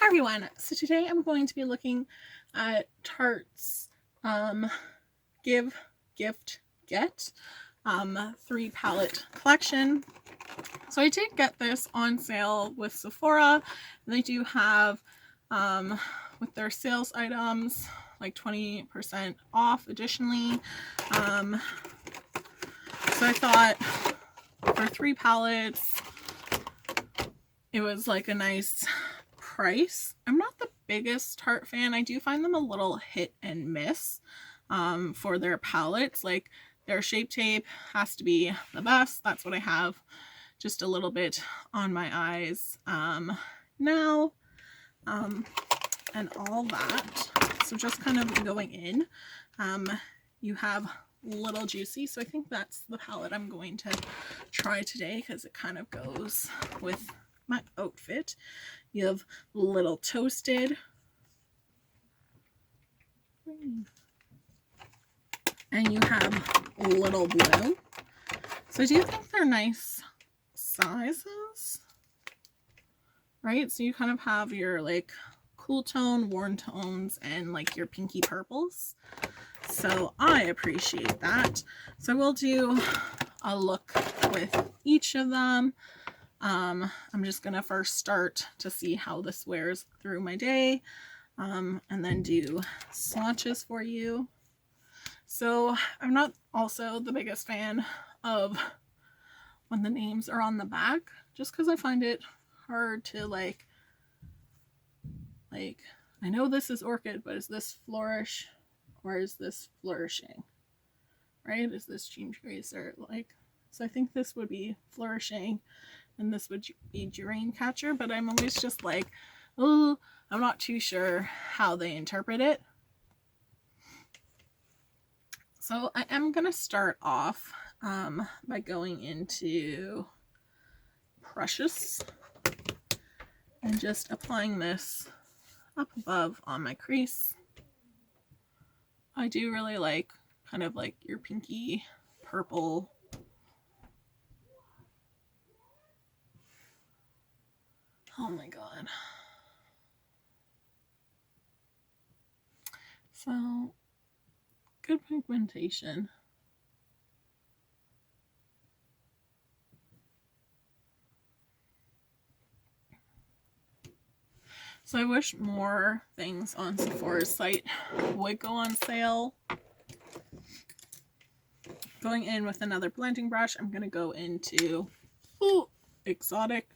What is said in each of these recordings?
Hi everyone, so today I'm going to be looking at Tarte's Give, Gift, Get 3 palette collection. So I did get this on sale with Sephora. They do have with their sales items like 20% off additionally. So I thought for 3 palettes it was like a nice price. I'm not the biggest Tarte fan. I do find them a little hit and miss for their palettes. Like their Shape Tape has to be the best. That's what I have just a little bit on my eyes now and all that. So just kind of going in, you have Little Juicy. So I think that's the palette I'm going to try today because it kind of goes with my outfit. You have Little Toasted, and you have Little Blue. So I do think they're nice sizes, right? So you kind of have your like cool tone, warm tones, and like your pinky purples. So I appreciate that. So we'll do a look with each of them. I'm just gonna first start to see how this wears through my day, and then do swatches for you. So I'm not also the biggest fan of when the names are on the back, just because I find it hard to like I know this is Orchid, but is this Flourish or is this Flourishing, right? Is this Jean Tracer? So I think this would be Flourishing and this would be Dreamcatcher, but I'm always just like, oh, I'm not too sure how they interpret it. So I am going to start off by going into Precious and just applying this up above on my crease. I do really like kind of like your pinky purple. Oh my god. So, good pigmentation. So I wish more things on Sephora's site would go on sale. Going in with another blending brush, I'm going to go into Exotic.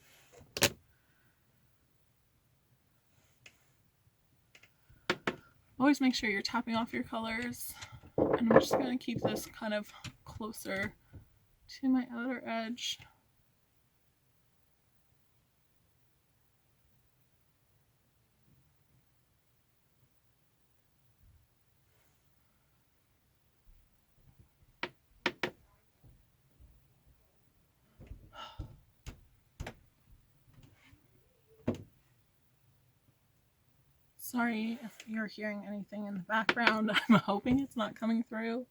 Always make sure you're tapping off your colors. And I'm just going to keep this kind of closer to my outer edge. Sorry if you're hearing anything in the background. I'm hoping it's not coming through.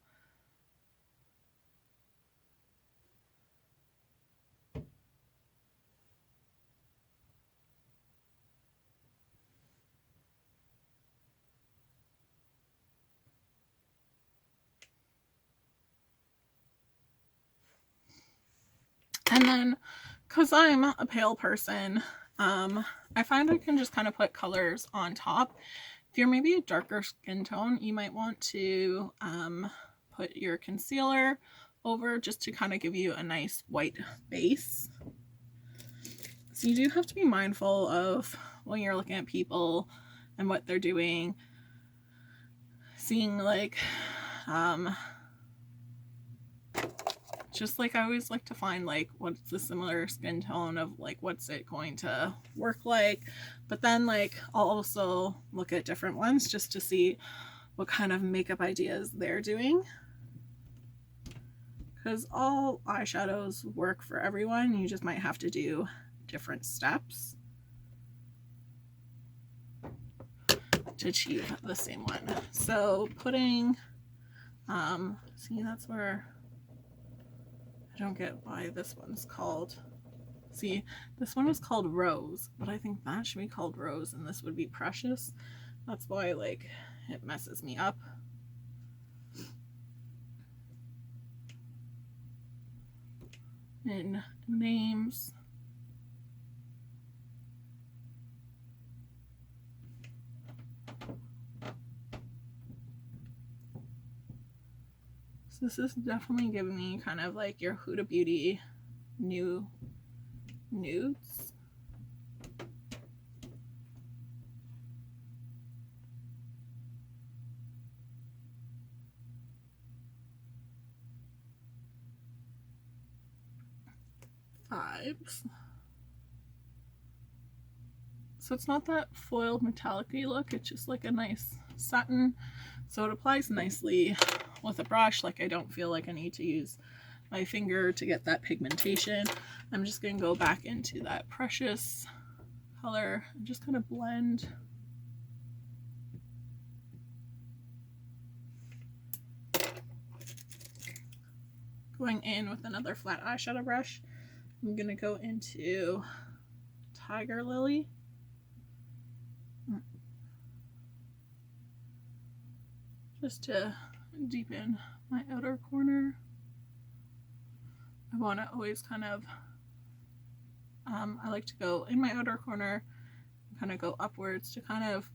And then, because I'm a pale person, I find I can just kind of put colors on top. If you're maybe a darker skin tone, you might want to put your concealer over just to kind of give you a nice white base. So you do have to be mindful of when you're looking at people and what they're doing, seeing like just like I always like to find like what's the similar skin tone of like what's it going to work like, but then like I'll also look at different ones just to see what kind of makeup ideas they're doing, because all eyeshadows work for everyone. You just might have to do different steps to achieve the same one. So putting see, that's where I don't get why this one's called See, this one is called Rose, but I think that should be called Rose and this would be Precious. That's why, like, it messes me up. In names. So this is definitely giving me kind of like your Huda Beauty nudes. Vibes. So it's not that foiled metallic-y look, it's just like a nice satin. So it applies nicely with a brush. Like, I don't feel like I need to use my finger to get that pigmentation. I'm just going to go back into that Precious color and just kind of blend. Going in with another flat eyeshadow brush, I'm going to go into Tiger Lily. Just to deepen my outer corner. I want to always kind of, I like to go in my outer corner and kind of go upwards to kind of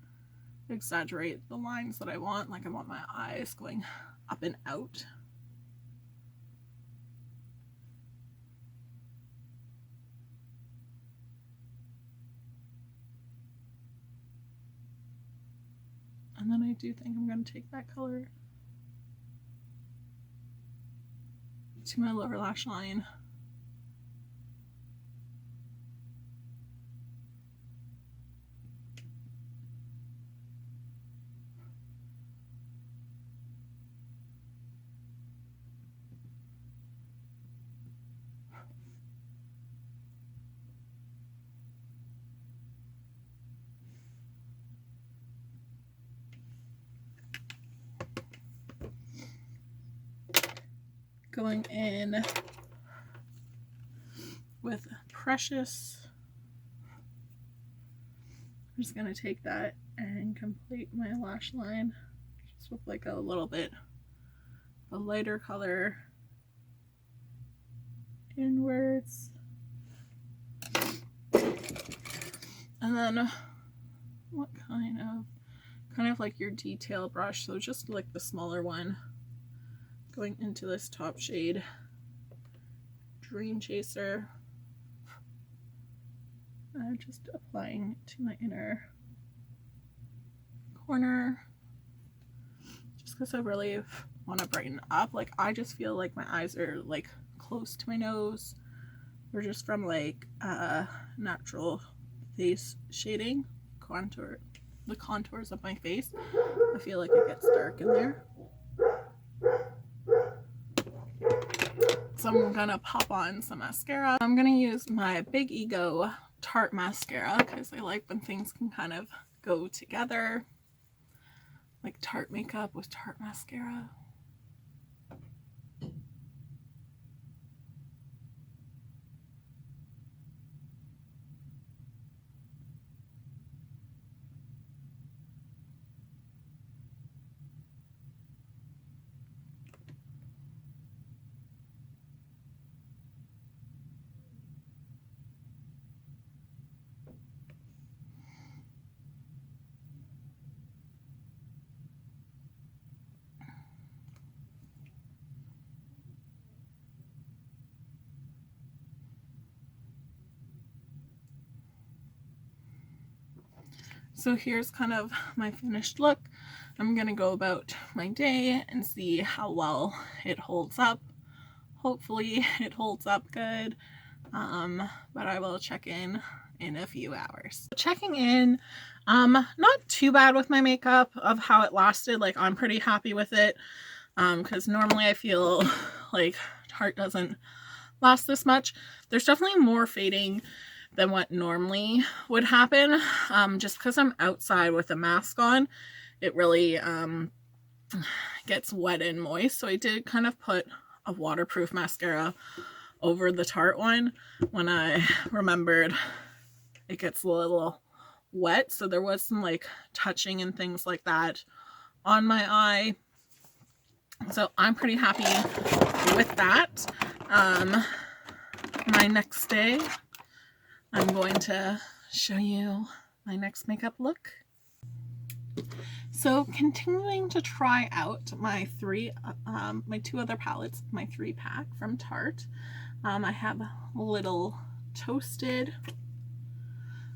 exaggerate the lines that I want. Like, I want my eyes going up and out. And then I do think I'm going to take that color to my lower lash line. Going in with Precious. I'm just going to take that and complete my lash line just with like a little bit of a lighter color inwards. And then what kind of like your detail brush, so just like the smaller one, going into this top shade, Dream Chaser, just applying to my inner corner, just because I really want to brighten up. Like, I just feel like my eyes are like close to my nose, or just from like natural face shading, the contours of my face. I feel like it gets dark in there. So I'm gonna pop on some mascara. I'm gonna use my Big Ego Tarte mascara because I like when things can kind of go together, like Tarte makeup with Tarte mascara. So here's kind of my finished look. I'm gonna go about my day and see how well it holds up. Hopefully it holds up good, but I will check in a few hours. Checking in, not too bad with my makeup of how it lasted. Like, I'm pretty happy with it, because normally I feel like Tarte doesn't last this much. There's definitely more fading than what normally would happen, just because I'm outside with a mask on. It really gets wet and moist, so I did kind of put a waterproof mascara over the Tarte one when I remembered it gets a little wet. So there was some like touching and things like that on my eye. So I'm pretty happy with that. My next day, I'm going to show you my next makeup look. So continuing to try out my my two other palettes, my 3-pack from Tarte. I have Little Toasted,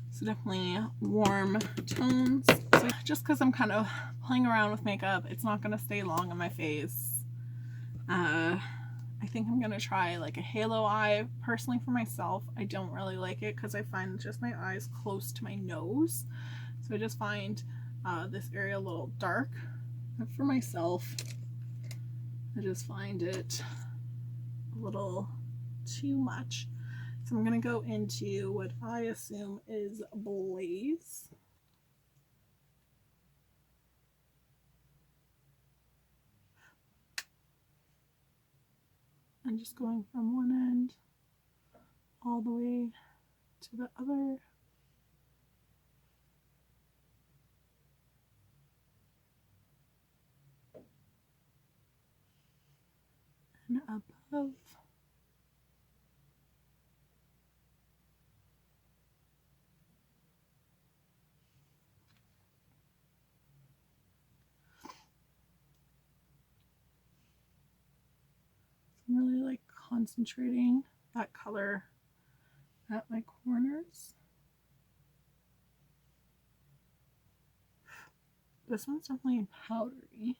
so definitely warm tones. So just because I'm kind of playing around with makeup, it's not going to stay long on my face. I think I'm going to try like a halo eye. Personally for myself, I don't really like it because I find just my eyes close to my nose. So I just find this area a little dark. But for myself, I just find it a little too much. So I'm going to go into what I assume is Blaze. And just going from one end all the way to the other. And above. I'm really like concentrating that color at my corners. This one's definitely powdery,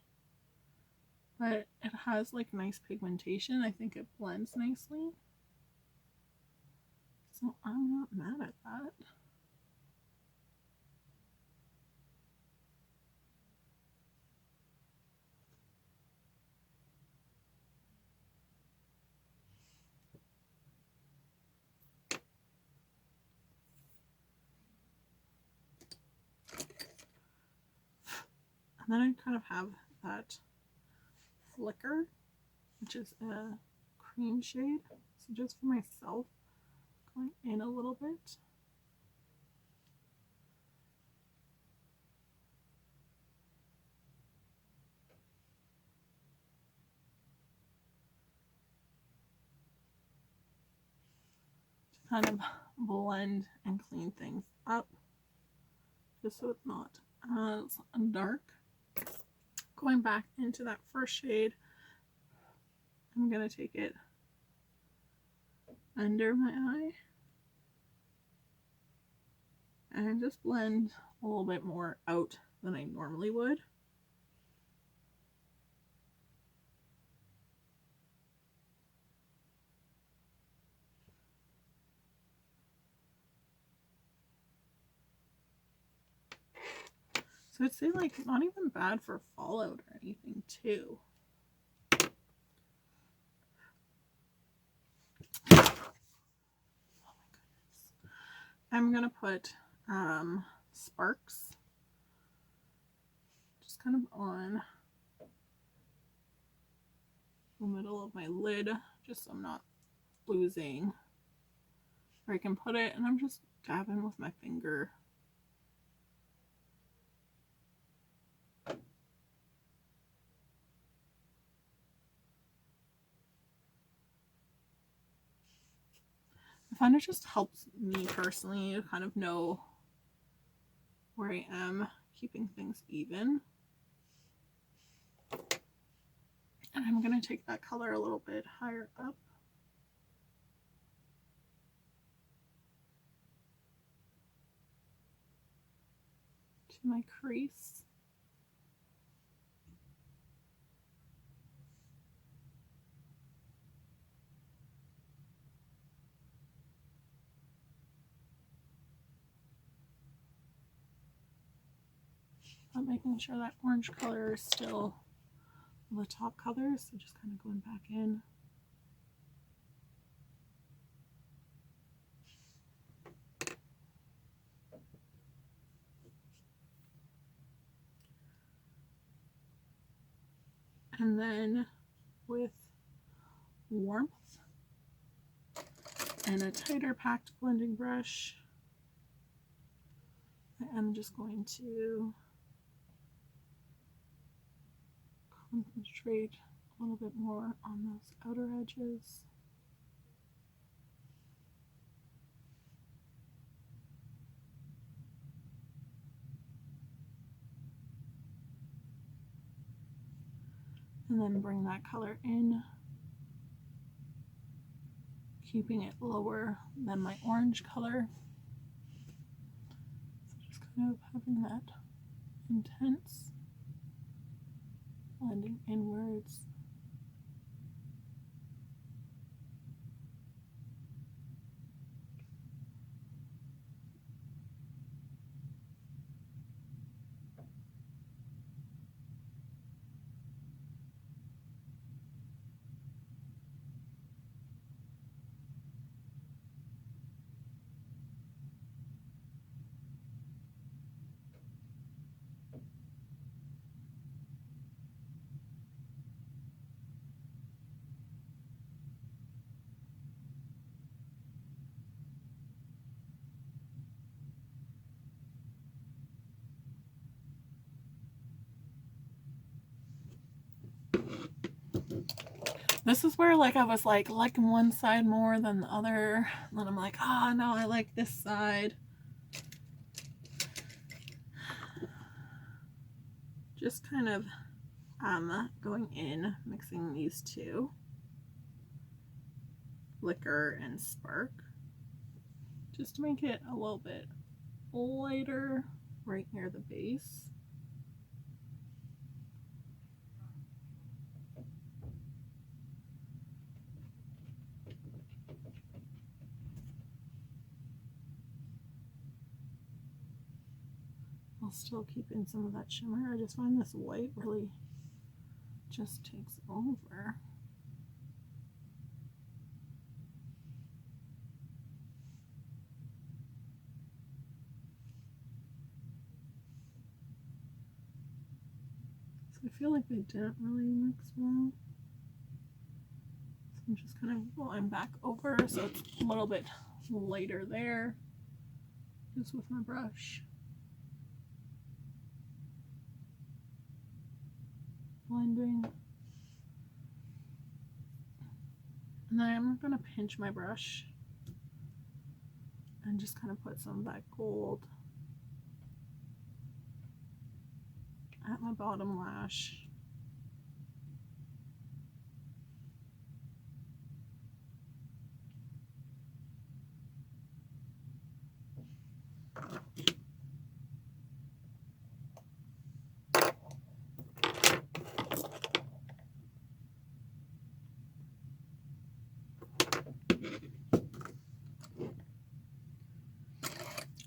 but it has like nice pigmentation. I think it blends nicely. So I'm not mad at that. And then I kind of have that Flicker, which is a cream shade. So just for myself, going in a little bit. To kind of blend and clean things up, just so it's not as dark. Going back into that first shade, I'm going to take it under my eye and just blend a little bit more out than I normally would. So I'd say like not even bad for fallout or anything too. Oh my goodness. I'm gonna put Sparks just kind of on the middle of my lid, just so I'm not losing where I can put it, and I'm just dabbing with my finger. I find it just helps me personally to kind of know where I am, keeping things even. And I'm going to take that color a little bit higher up. To my crease. But making sure that orange color is still the top color, so just kind of going back in. And then with Warmth, and a tighter packed blending brush, I am just going to concentrate a little bit more on those outer edges. And then bring that color in, keeping it lower than my orange color. So just kind of having that intense blending inwards. This is where like I was like liking one side more than the other, and then I'm like, ah, no, I like this side. Just kind of going in, mixing these two, Liquor and Spark, just to make it a little bit lighter right near the base. I'll still keep in some of that shimmer. I just find this white really just takes over. So I feel like they didn't really mix well. So I'm just kind of going back over so it's a little bit lighter there, just with my brush. Blending. And then I'm going to pinch my brush and just kind of put some of that gold at my bottom lash.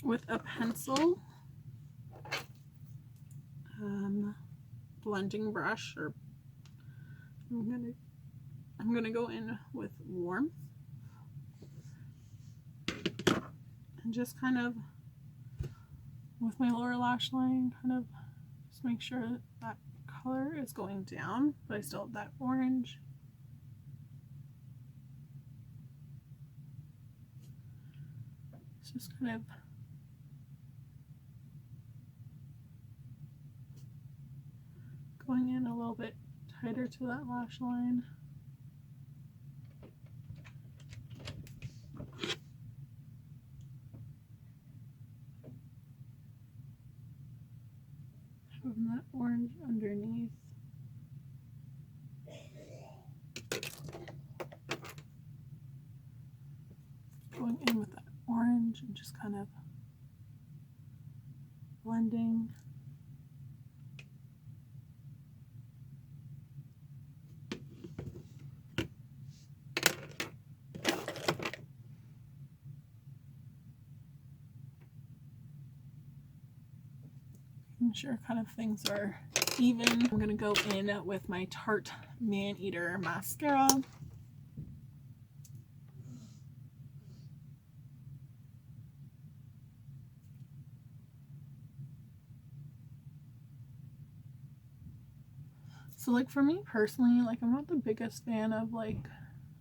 With a pencil, blending brush, or I'm gonna go in with Warmth and just kind of with my lower lash line, kind of just make sure that that color is going down, but I still have that orange. It's just kind of going in a little bit tighter to that lash line. Having that orange underneath. Going in with that orange and just kind of blending. Making sure kind of things are even. I'm going to go in with my Tarte Man-Eater mascara. So like for me personally, like I'm not the biggest fan of like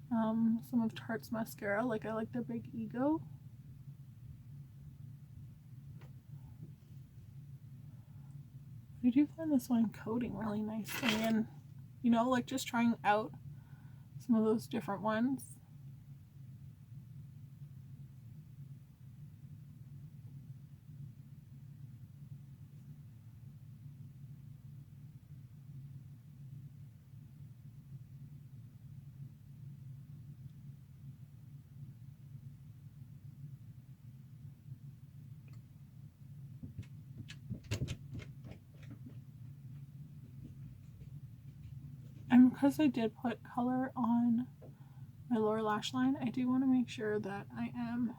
some of Tarte's mascara. Like, I like the Big Ego. I do find this one coating really nicely, and you know, like just trying out some of those different ones. And because I did put color on my lower lash line, I do want to make sure that I am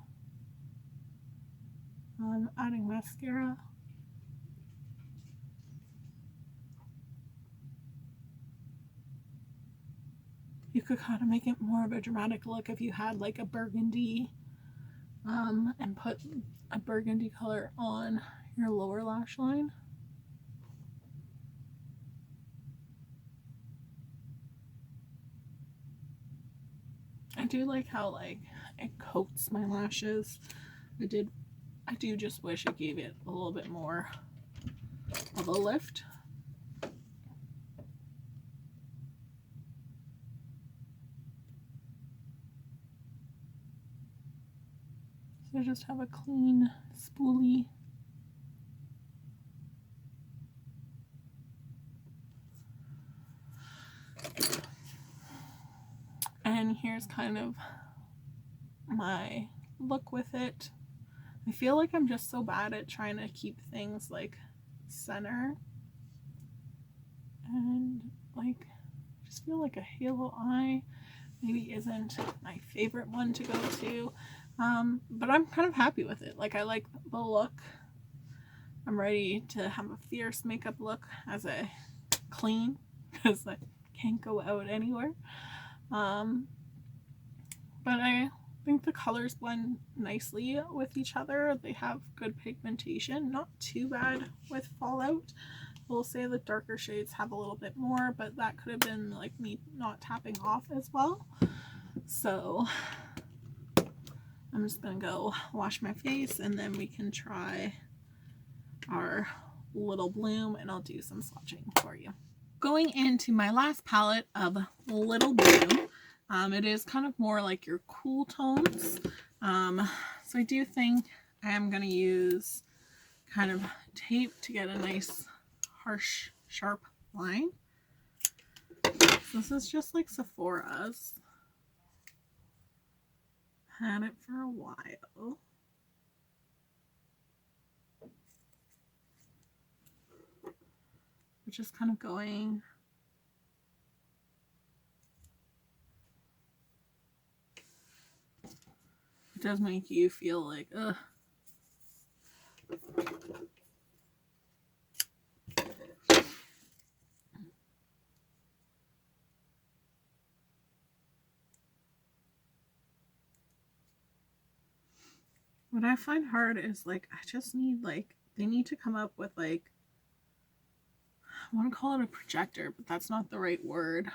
adding mascara. You could kind of make it more of a dramatic look if you had like a burgundy and put a burgundy color on your lower lash line. I do like how like it coats my lashes. I do just wish it gave it a little bit more of a lift. So I just have a clean spoolie. And here's kind of my look with it. I feel like I'm just so bad at trying to keep things like center. And like, I just feel like a halo eye maybe isn't my favorite one to go to. But I'm kind of happy with it. Like, I like the look. I'm ready to have a fierce makeup look as I clean, because I can't go out anywhere. But I think the colors blend nicely with each other. They have good pigmentation, not too bad with fallout. We'll say the darker shades have a little bit more, but that could have been like me not tapping off as well. So I'm just gonna go wash my face, and then we can try our Little Bloom, and I'll do some swatching for you. Going into my last palette of Little Bloom, it is kind of more like your cool tones. So I do think I am going to use kind of tape to get a nice harsh, sharp line. So this is just like Sephora's. Had it for a while. Just kind of going it does make you feel like ugh. What I find hard is like I just need like they need to come up with like, I want to call it a projector, but that's not the right word.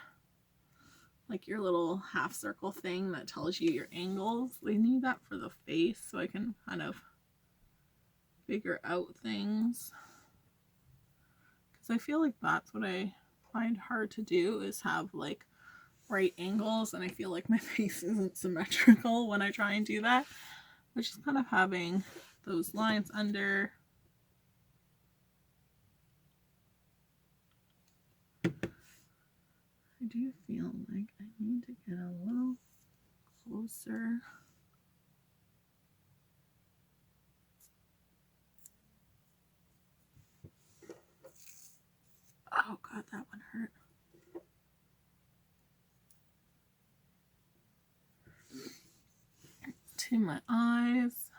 Like your little half circle thing that tells you your angles. They need that for the face so I can kind of figure out things. Because I feel like that's what I find hard to do, is have like right angles, and I feel like my face isn't symmetrical when I try and do that. But just kind of having those lines under. I do feel like I need to get a little closer. Oh god, that one hurt. To my eyes.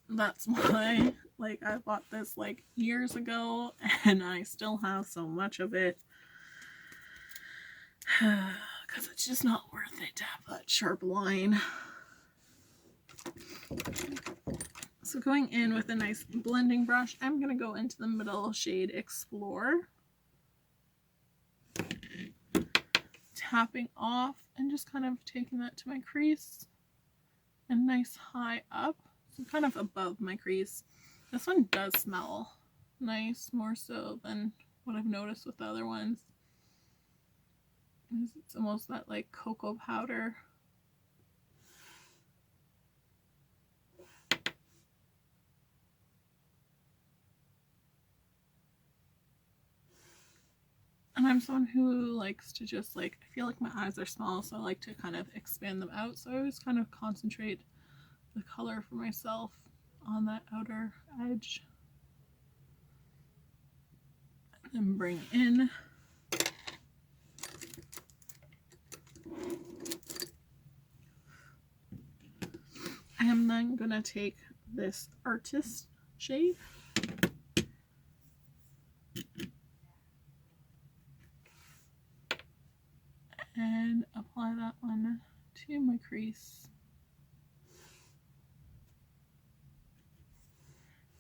That's why, like, I bought this like years ago and I still have so much of it. Because it's just not worth it to have that sharp line. So going in with a nice blending brush, I'm going to go into the middle shade Explore. tapping off and just kind of taking that to my crease and nice high up, so kind of above my crease. This one does smell nice, more so than what I've noticed with the other ones. It's almost that like cocoa powder. And I'm someone who likes to just like, I feel like my eyes are small, so I like to kind of expand them out. So I always kind of concentrate the color for myself on that outer edge. And then bring in. I am then gonna take this Artist shade and apply that one to my crease.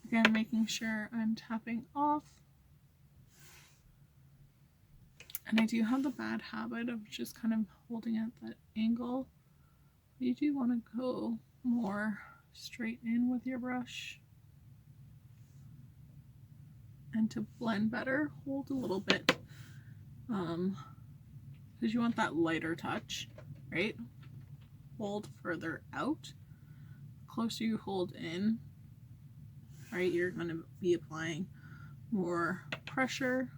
Again, making sure I'm tapping off. And I do have the bad habit of just kind of holding at that angle. You do want to go more straight in with your brush. And to blend better, hold a little bit. Because you want that lighter touch, right? Hold further out. The closer you hold in, right, you're going to be applying more pressure.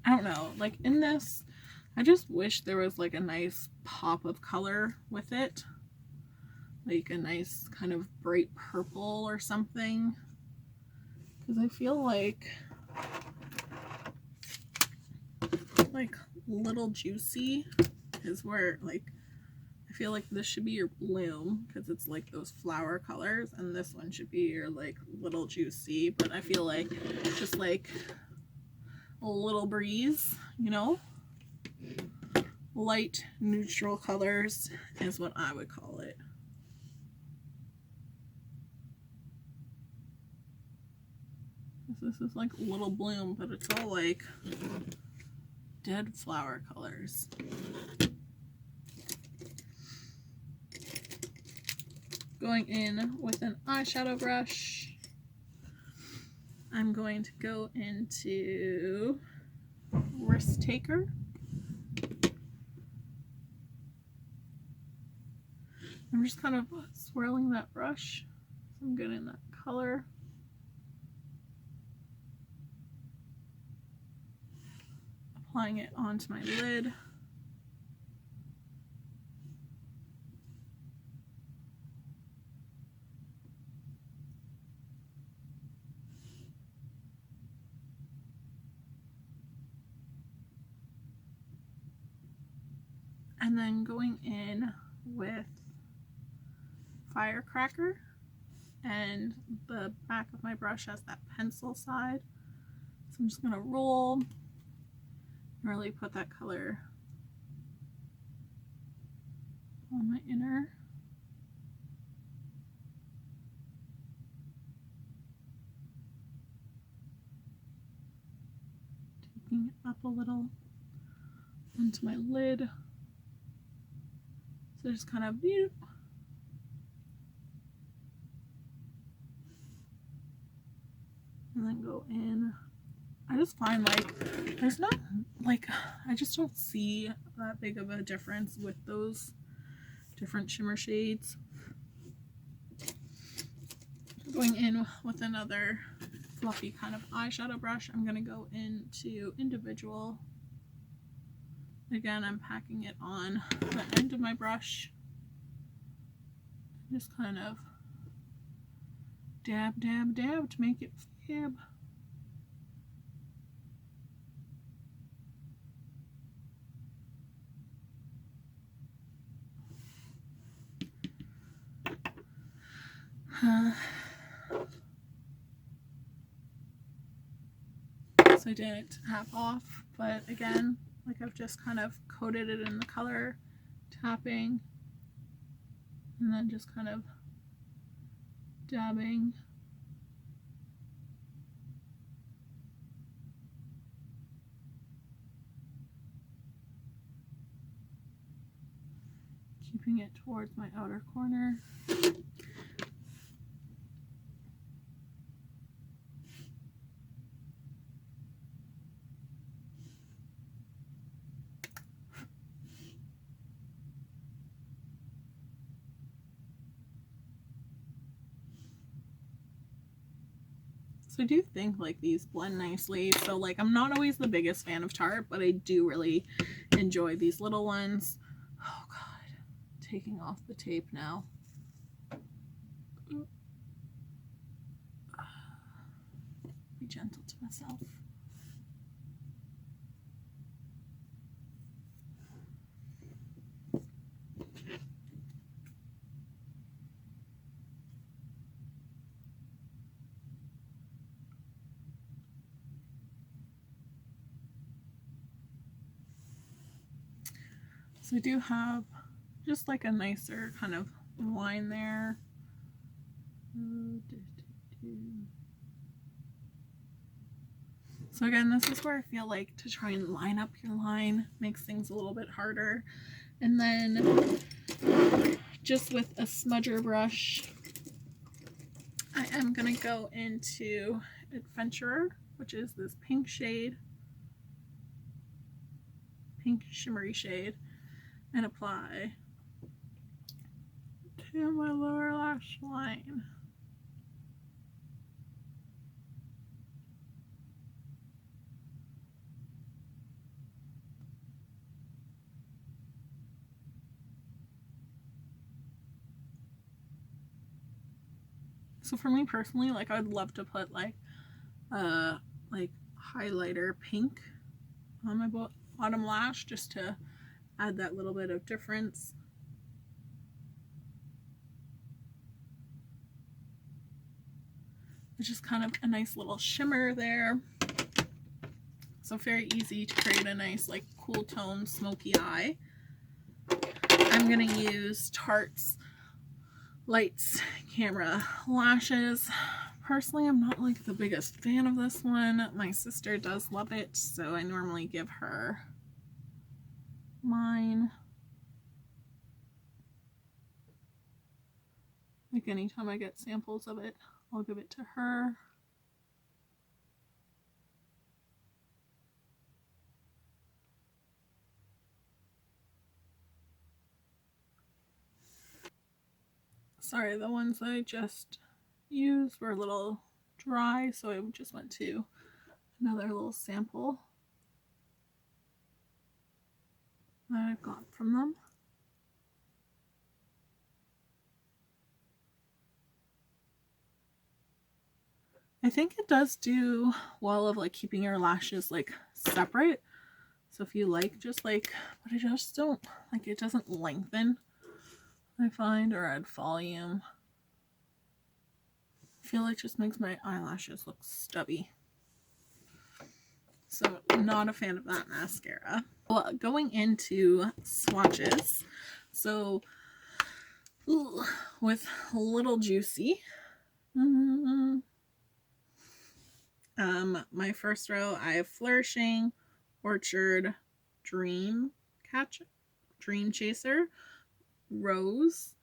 I don't know, like in this, I just wish there was like a nice pop of color with it. Like a nice kind of bright purple or something. Because I feel like Little Juicy is where, like, I feel like this should be your bloom because it's like those flower colors, and this one should be your like Little Juicy, but I feel like just like a little breeze, you know? Light neutral colors is what I would call it. This is like Little Bloom, but it's all like dead flower colors. Going in with an eyeshadow brush, I'm going to go into Risk Taker. I'm just kind of swirling that brush so I'm getting that color. Applying it onto my lid. And then going in with Firecracker, and the back of my brush has that pencil side. So I'm just gonna roll and really put that color on my inner. Taking it up a little onto my lid. So just kind of and then go in. I just find like there's not like, I just don't see that big of a difference with those different shimmer shades. Going in with another fluffy kind of eyeshadow brush, I'm gonna go into Individual. Again, I'm packing it on the end of my brush. Just kind of dab, dab, dab to make it fab. So I didn't tap off, but again, Like I've just kind of coated it in the color, tapping, and then just kind of dabbing. Keeping it towards my outer corner. So I do think like these blend nicely. So like I'm not always the biggest fan of Tarte, but I do really enjoy these little ones. Oh God, taking off the tape now. Be gentle to myself. So I do have just like a nicer kind of line there. So again, this is where I feel like to try and line up your line makes things a little bit harder. And then just with a smudger brush, I am going to go into Adventurer, which is this pink shade, pink shimmery shade, and apply to my lower lash line. So for me personally, like I'd love to put like highlighter pink on my bottom lash just to add that little bit of difference. It's just kind of a nice little shimmer there. So very easy to create a nice like cool tone smoky eye. I'm gonna use Tarte's Lights Camera Lashes. Personally, I'm not like the biggest fan of this one. My sister does love it, so I normally give her mine. Like anytime I get samples of it, I'll give it to her. Sorry, the ones I just used were a little dry, so I just went to another little sample that I've got from them. I think it does do well of like keeping your lashes like separate. So if you like just like, but I just don't like, it doesn't lengthen, I find, or add volume. I feel like it just makes my eyelashes look stubby. So I'm not a fan of that mascara. Well, going into swatches. So with Little Juicy. My first row, I have Flourishing, Orchard, Dream Chaser, Rose,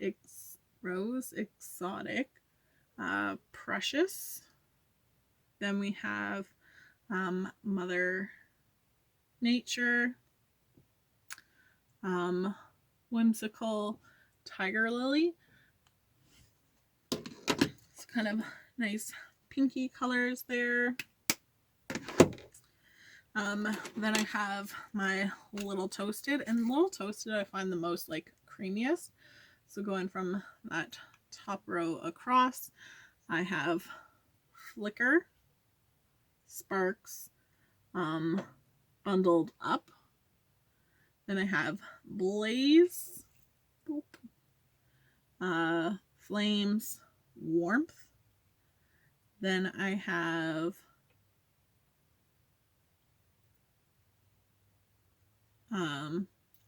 Exotic, Precious. Then we have Mother Nature, Whimsical, Tiger Lily. It's kind of nice pinky colors there. Then I have my Little Toasted, and Little Toasted I find the most like creamiest. So going from that top row across, I have Flicker, Sparks, Bundled Up. Then I have Blaze, Flames, Warmth. Then I have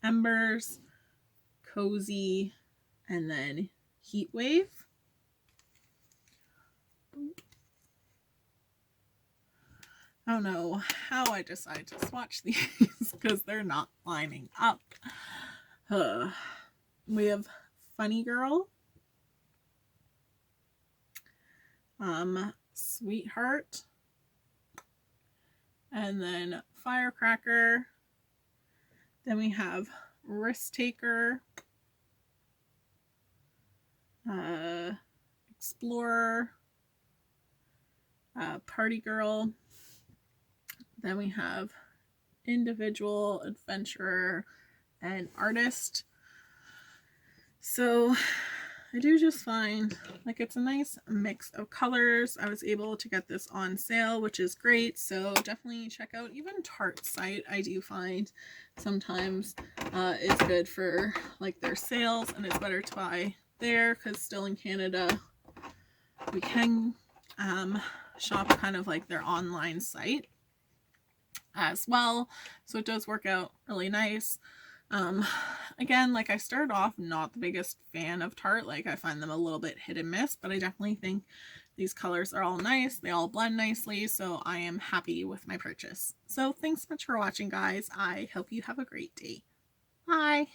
Embers, Cozy, and then Heat Wave. I don't know how I decided to swatch these because they're not lining up. We have Funny Girl, Sweetheart, and then Firecracker. Then we have Risk Taker, Explorer, Party Girl. Then we have Individual, Adventurer, and Artist. So I do just find like it's a nice mix of colors. I was able to get this on sale, which is great. So definitely check out even Tarte's site. I do find sometimes it's good for like their sales, and it's better to buy there because still in Canada we can shop kind of like their online site as well. So it does work out really nice. Again, like I started off not the biggest fan of Tarte. Like I find them a little bit hit and miss, but I definitely think these colors are all nice. They all blend nicely, so I am happy with my purchase. So thanks so much for watching, guys. I hope you have a great day. Bye.